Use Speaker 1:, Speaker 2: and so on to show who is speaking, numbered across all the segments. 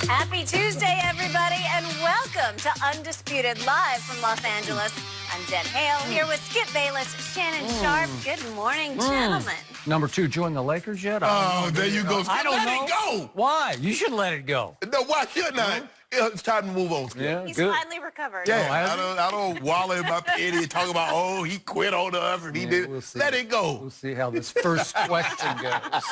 Speaker 1: Happy Tuesday, everybody, and welcome to Undisputed live from Los Angeles. I'm Jen Hale here with Skip Bayless, Shannon Sharp. Good morning, gentlemen.
Speaker 2: Number 2 joined the Lakers yet?
Speaker 3: Oh, there you go.
Speaker 2: I don't
Speaker 3: let
Speaker 2: know.
Speaker 3: it go.
Speaker 2: Why? You should let it go.
Speaker 3: No, why shouldn't I? It's time to move on. Skip.
Speaker 2: Yeah,
Speaker 1: He's
Speaker 2: good.
Speaker 1: finally recovered.
Speaker 3: Yeah, I don't wallow about the idiot, talk about, oh, he quit on us and he did.
Speaker 2: We'll see.
Speaker 3: Let it go.
Speaker 2: We'll see how this first question goes.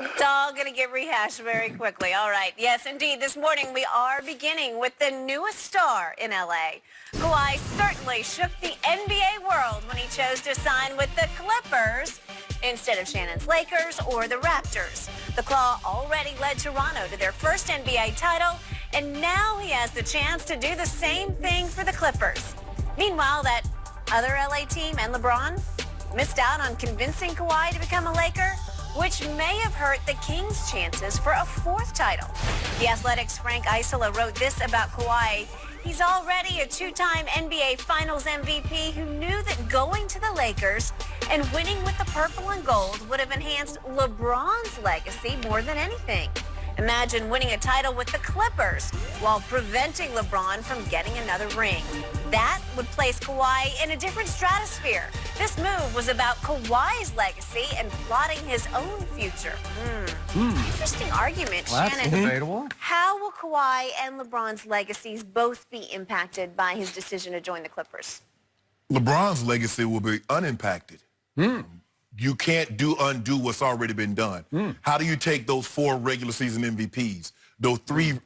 Speaker 1: It's all going to get rehashed very quickly. All right. Yes, indeed. This morning we are beginning with the newest star in L.A. Kawhi certainly shook the NBA world when he chose to sign with the Clippers instead of Shannon's Lakers or the Raptors. The Claw already led Toronto to their first NBA title, and now he has the chance to do the same thing for the Clippers. Meanwhile, that other LA team and LeBron missed out on convincing Kawhi to become a Laker, which may have hurt the Kings' chances for a fourth title. The Athletic's Frank Isola wrote this about Kawhi. He's already a two-time NBA Finals MVP who knew that going to the Lakers and winning with the purple and gold would have enhanced LeBron's legacy more than anything. Imagine winning a title with the Clippers while preventing LeBron from getting another ring. That would place Kawhi in a different stratosphere. This move was about Kawhi's legacy and plotting his own future. Interesting argument,
Speaker 2: Well, that's
Speaker 1: Shannon.
Speaker 2: debatable.
Speaker 1: How will Kawhi and LeBron's legacies both be impacted by his decision to join the Clippers?
Speaker 3: LeBron's legacy will be unimpacted. You can't undo what's already been done. How do you take those 4 regular season MVPs, those 3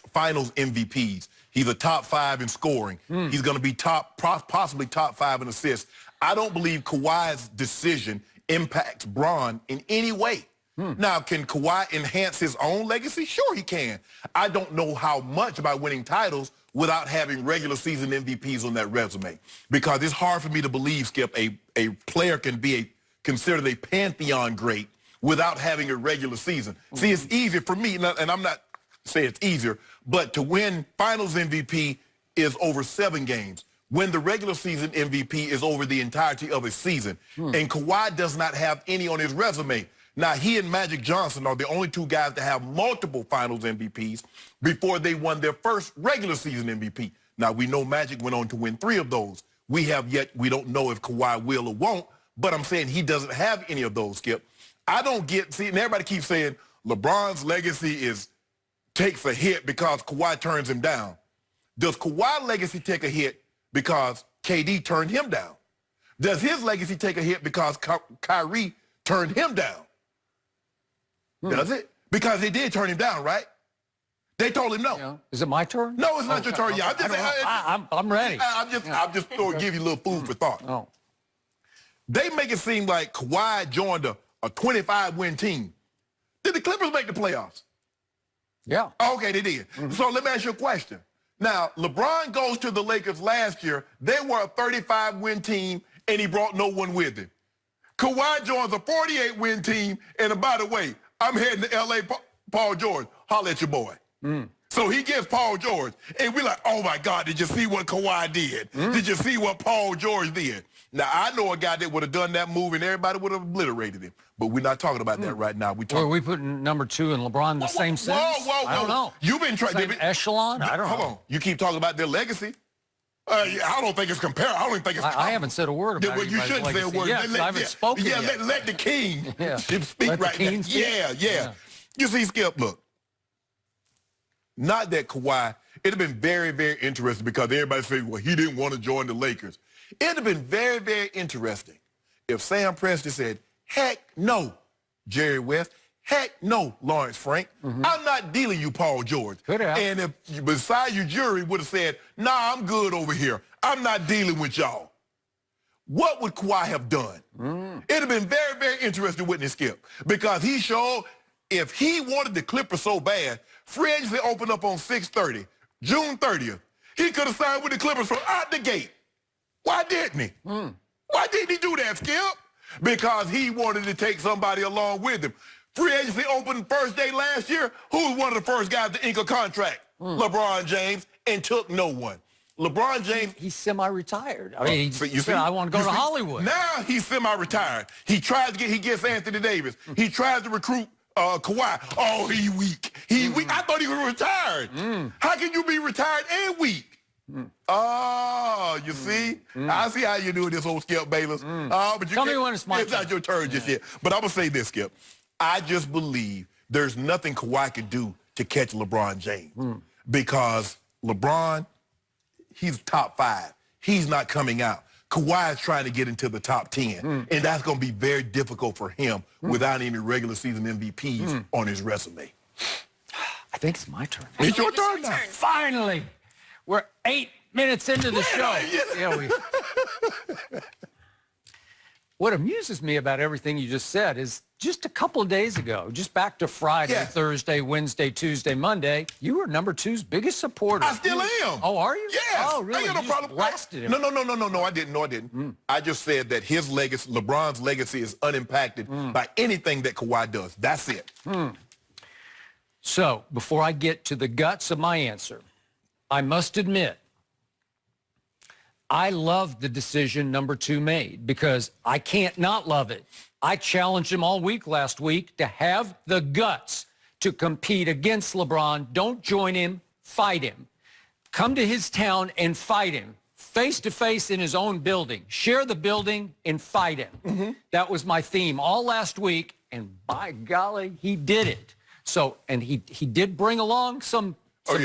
Speaker 3: finals MVPs? He's a top 5 in scoring. He's going to be possibly top 5 in assists. I don't believe Kawhi's decision impacts Bron in any way. Now, can Kawhi enhance his own legacy? Sure he can. I don't know how much by winning titles without having regular season MVPs on that resume. Because it's hard for me to believe, Skip, a player can be considered a pantheon great without having a regular season. See, it's easier for me, and I'm not saying it's easier, but to win finals MVP is over 7 games. When the regular season MVP is over the entirety of a season. And Kawhi does not have any on his resume. Now, he and Magic Johnson are the only 2 guys to have multiple finals MVPs before they won their first regular season MVP. Now, we know Magic went on to win 3 of those. We don't know if Kawhi will or won't, but I'm saying he doesn't have any of those, Skip. I don't see, and everybody keeps saying LeBron's legacy takes a hit because Kawhi turns him down. Does Kawhi's legacy take a hit because KD turned him down? Does his legacy take a hit because Kyrie turned him down? Does it? Because they did turn him down, right? They told him no.
Speaker 2: Yeah. Is it my turn?
Speaker 3: No, it's not your turn. Yeah,
Speaker 2: I'm ready.
Speaker 3: I'm just give you a little food for thought.
Speaker 2: Oh.
Speaker 3: They make it seem like Kawhi joined a 25-win team. Did the Clippers make the playoffs?
Speaker 2: Yeah.
Speaker 3: Okay, they did. So let me ask you a question. Now, LeBron goes to the Lakers last year. They were a 35-win team, and he brought no one with him. Kawhi joins a 48-win team, and by the way, I'm heading to L.A. Paul George. Holla at your boy. So he gets Paul George, and we're like, oh, my God, did you see what Kawhi did? Did you see what Paul George did? Now, I know a guy that would have done that move, and everybody would have obliterated him. But we're not talking about that right now.
Speaker 2: Are we putting number 2 and LeBron in the same sentence?
Speaker 3: Whoa.
Speaker 2: I don't know.
Speaker 3: You've been trying.
Speaker 2: Same echelon? I don't know.
Speaker 3: Hold on. You keep talking about their legacy. I don't think it's comparable. I don't even think it's
Speaker 2: I haven't said a word about it.
Speaker 3: Well, you shouldn't say a word.
Speaker 2: Yes, I haven't spoken yet.
Speaker 3: Let the king speak
Speaker 2: Let
Speaker 3: right
Speaker 2: the king
Speaker 3: now.
Speaker 2: speak?
Speaker 3: Yeah. You see, Skip, look. Not that Kawhi, it would have been very, very interesting because everybody said, well, he didn't want to join the Lakers. It would have been very, very interesting if Sam Presti said, heck no, Jerry West. Heck no, Lawrence Frank. I'm not dealing you, Paul George.
Speaker 2: Could have.
Speaker 3: And if beside your jury would have said, nah, I'm good over here. I'm not dealing with y'all. What would Kawhi have done? It'd have been very, very interesting to witness Skip because he showed if he wanted the Clippers so bad, free agency opened up on 6/30, June 30th. He could have signed with the Clippers from out the gate. Why didn't he? Why didn't he do that, Skip? Because he wanted to take somebody along with him. Free agency opened first day last year. Who was one of the first guys to ink a contract? LeBron James, and took no one. LeBron James...
Speaker 2: He's semi-retired. I mean, he said, I want to go to Hollywood.
Speaker 3: Now he's semi-retired. He gets Anthony Davis. He tries to recruit Kawhi. Oh, he weak. He's weak. I thought he was retired. How can you be retired and weak? Oh, you see? I see how you doing this, old Skip Bayless. But you
Speaker 2: Tell me when it's my
Speaker 3: turn. Not your turn just yet. But I'm going to say this, Skip. I just believe there's nothing Kawhi could do to catch LeBron James. Because LeBron, he's top 5. He's not coming out. Kawhi is trying to get into the top 10. And that's going to be very difficult for him without any regular season MVPs on his resume.
Speaker 2: I think it's my turn.
Speaker 3: It's your turn now.
Speaker 2: Finally. We're 8 minutes into the show. What amuses me about everything you just said is just a couple of days ago, just back to Friday, Thursday, Wednesday, Tuesday, Monday, you were number 2's biggest supporter.
Speaker 3: I still am.
Speaker 2: Oh, are you?
Speaker 3: Yes.
Speaker 2: Oh, really?
Speaker 3: I got no problem.
Speaker 2: Blasted him.
Speaker 3: No, I didn't. I just said that his legacy, LeBron's legacy, is unimpacted by anything that Kawhi does. That's it.
Speaker 2: So, before I get to the guts of my answer, I must admit, I love the decision number 2 made because I can't not love it. I challenged him all week last week to have the guts to compete against LeBron. Don't join him, fight him. Come to his town and fight him, face-to-face in his own building. Share the building and fight him. That was my theme all last week, and by golly, he did it. So, and he did bring along some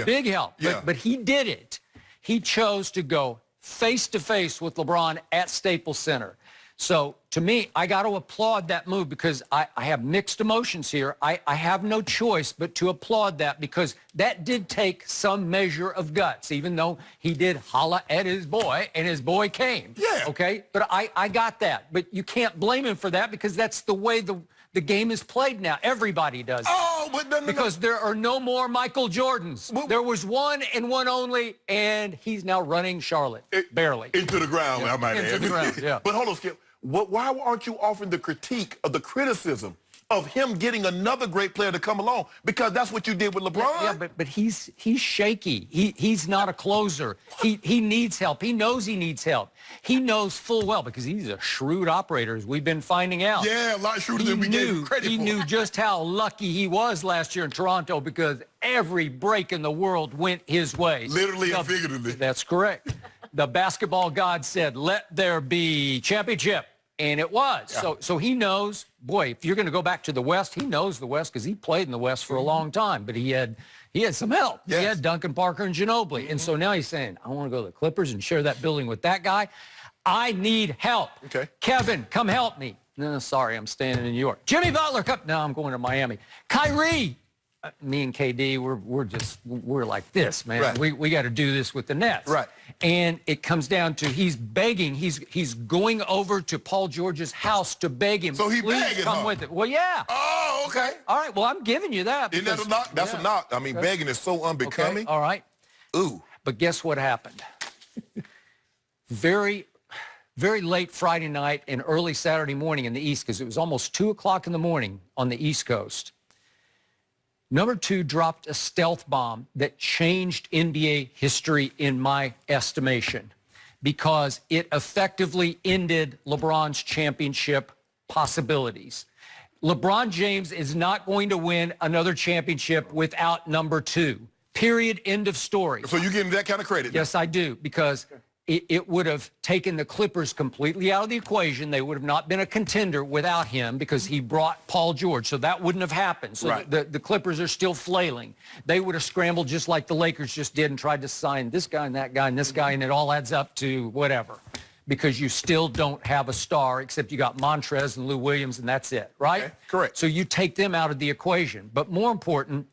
Speaker 2: big help, but he did it. He chose to go face-to-face with LeBron at Staples Center. So, to me, I got to applaud that move because I have mixed emotions here. I have no choice but to applaud that because that did take some measure of guts, even though he did holla at his boy, and his boy came.
Speaker 3: Yeah.
Speaker 2: Okay? But I got that. But you can't blame him for that because that's the way the game is played now. Everybody does.
Speaker 3: Oh, but no.
Speaker 2: Because there are no more Michael Jordans. There was one and one only, and he's now running Charlotte, barely.
Speaker 3: Into the ground, I might add.
Speaker 2: Into the ground, yeah.
Speaker 3: But hold on, Skip. Why aren't you offering the critique of the criticism of him getting another great player to come along? Because that's what you did with LeBron.
Speaker 2: Yeah, but he's shaky. He's not a closer. He needs help. He knows he needs help. He knows full well because he's a shrewd operator, as we've been finding out.
Speaker 3: Yeah, a lot shrewder than we gave him credit for.
Speaker 2: He knew just how lucky he was last year in Toronto because every break in the world went his way.
Speaker 3: Literally and figuratively.
Speaker 2: That's correct. The basketball god said, "Let there be championship." And it was. Yeah. So he knows, boy, if you're going to go back to the West, he knows the West because he played in the West for a long time. But he had some help. Yes. He had Duncan Parker and Ginobili. And so now he's saying, I want to go to the Clippers and share that building with that guy. I need help. Okay. Kevin, come help me. No, sorry, I'm staying in New York. Jimmy Butler, come. No, I'm going to Miami. Kyrie. Me and KD, we're like this, man. Right. We got to do this with the Nets. Right. And it comes down to he's begging. He's going over to Paul George's house to beg him.
Speaker 3: So he begging,
Speaker 2: come with it. Well, yeah.
Speaker 3: Oh, okay.
Speaker 2: All right. Well, I'm giving you that.
Speaker 3: Isn't that a knock? That's a knock. I mean, begging is so unbecoming.
Speaker 2: Okay. All right.
Speaker 3: Ooh.
Speaker 2: But guess what happened? Very late Friday night and early Saturday morning in the East, because it was almost 2 o'clock in the morning on the East Coast. Number 2 dropped a stealth bomb that changed NBA history in my estimation because it effectively ended LeBron's championship possibilities. LeBron James is not going to win another championship without number 2. Period. End of story.
Speaker 3: So you give him that kind of credit?
Speaker 2: Yes, I do, because it would have taken the Clippers completely out of the equation. They would have not been a contender without him because he brought Paul George. So that wouldn't have happened. So the Clippers are still flailing. They would have scrambled just like the Lakers just did and tried to sign this guy and that guy and this guy, and it all adds up to whatever because you still don't have a star except you got Montrez and Lou Williams, and that's it, right?
Speaker 3: Okay. Correct.
Speaker 2: So you take them out of the equation. But more important,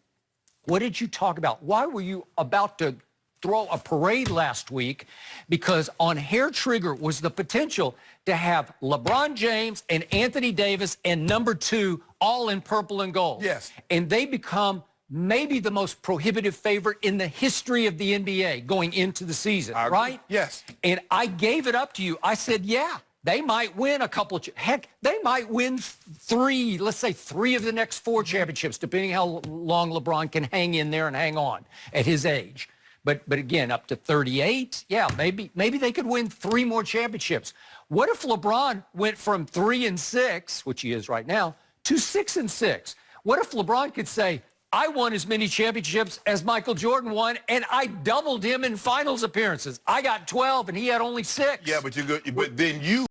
Speaker 2: what did you talk about? Why were you about to throw a parade last week? Because on hair trigger was the potential to have LeBron James and Anthony Davis and number 2 all in purple and gold.
Speaker 3: Yes.
Speaker 2: And they become maybe the most prohibitive favorite in the history of the NBA going into the season, right?
Speaker 3: Yes.
Speaker 2: And I gave it up to you. I said, yeah, they might win a couple of, heck, they might win 3, let's say 3 of the next 4 championships, depending how long LeBron can hang in there and hang on at his age. But again, up to 38, yeah, maybe they could win 3 more championships. What if LeBron went from 3-6, which he is right now, to 6-6? What if LeBron could say, I won as many championships as Michael Jordan won, and I doubled him in finals appearances. I got 12, and he had only 6.
Speaker 3: Yeah, but then you